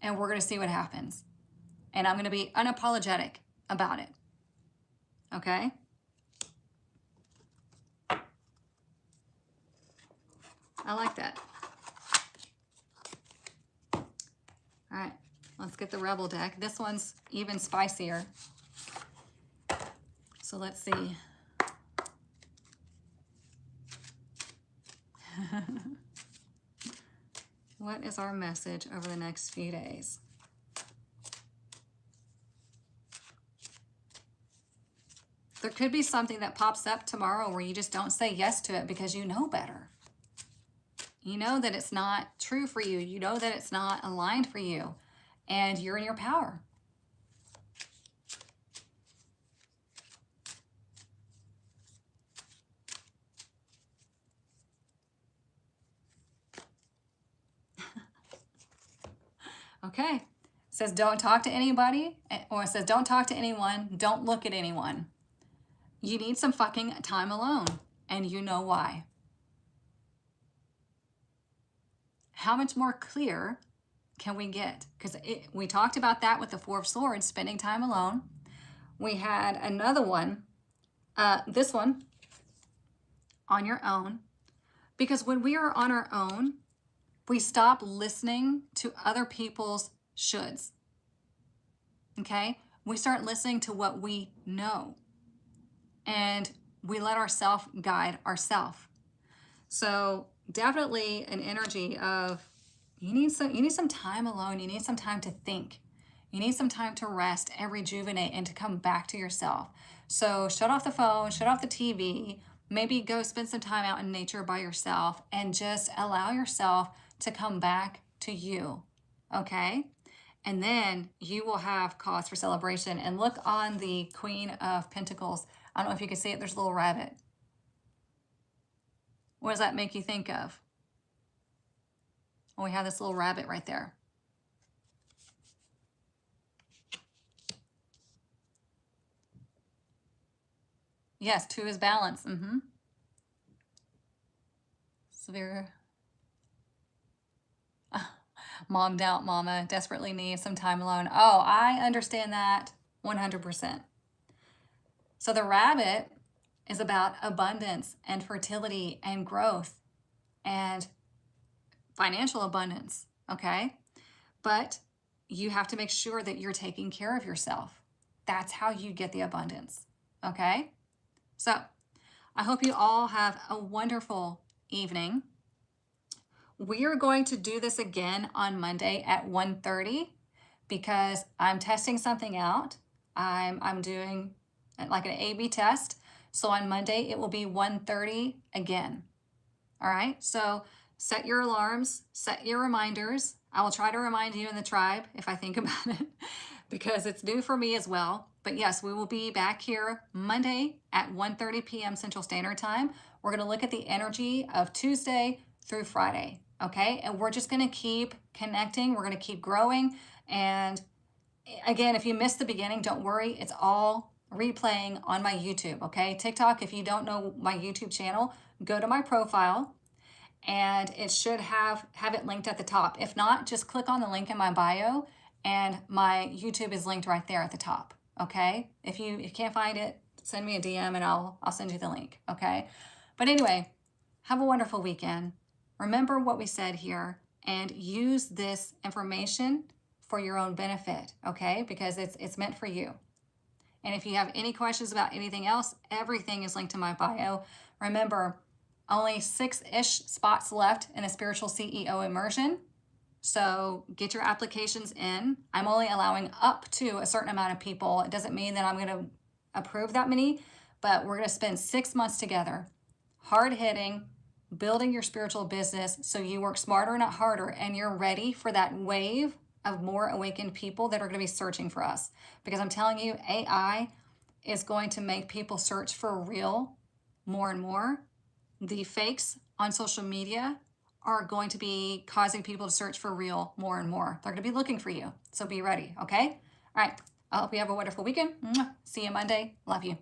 and we're going to see what happens. And I'm going to be unapologetic about it. Okay? I like that. All right, let's get the Rebel deck. This one's even spicier. So let's see. What is our message over the next few days? There could be something that pops up tomorrow where you just don't say yes to it because you know better. You know that it's not true for you. You know that it's not aligned for you. And you're in your power. Okay. It says don't talk to anybody. Or it says don't talk to anyone. Don't look at anyone. You need some fucking time alone. And you know why. How much more clear can we get? Because we talked about that with the Four of Swords, spending time alone. We had another one, this one, on your own. Because when we are on our own, we stop listening to other people's shoulds. Okay? We start listening to what we know. And we let ourselves guide ourselves. So definitely an energy of you need some time alone. You need some time to think. You need some time to rest and rejuvenate and to come back to yourself. So shut off the phone, shut off the TV, maybe go spend some time out in nature by yourself and just allow yourself to come back to you. Okay? And then you will have cause for celebration. And look on the Queen of Pentacles. I don't know if you can see it. There's a little rabbit. What does that make you think of? Well, we have this little rabbit right there. Yes, 2 is balance. Severe. mommed out mama, desperately needs some time alone. Oh, I understand that 100%. So the rabbit is about abundance and fertility and growth and financial abundance, okay? But you have to make sure that you're taking care of yourself. That's how you get the abundance, okay? So I hope you all have a wonderful evening. We are going to do this again on Monday at 1:30 because I'm testing something out. I'm doing like an A/B test. So on Monday, it will be 1:30 again. All right, so set your alarms, set your reminders. I will try to remind you in the tribe if I think about it because it's new for me as well. But yes, we will be back here Monday at 1:30 p.m. Central Standard Time. We're going to look at the energy of Tuesday through Friday, okay? And we're just going to keep connecting. We're going to keep growing. And again, if you missed the beginning, don't worry. It's all replaying on my YouTube, okay? TikTok, if you don't know my YouTube channel, go to my profile and it should have it linked at the top. If not, just click on the link in my bio and my YouTube is linked right there at the top, okay? If you can't find it, send me a DM and I'll send you the link, okay? But anyway, have a wonderful weekend. Remember what we said here and use this information for your own benefit, okay? Because it's meant for you. And if you have any questions about anything else, everything is linked to my bio. Remember, only 6-ish spots left in a spiritual CEO immersion. So get your applications in. I'm only allowing up to a certain amount of people. It doesn't mean that I'm going to approve that many, but we're going to spend 6 months together, hard hitting, building your spiritual business so you work smarter, not harder, and you're ready for that wave of more awakened people that are going to be searching for us. Because I'm telling you, AI is going to make people search for real more and more. The fakes on social media are going to be causing people to search for real more and more. They're going to be looking for you. So be ready, okay? All right. I hope you have a wonderful weekend. See you Monday. Love you.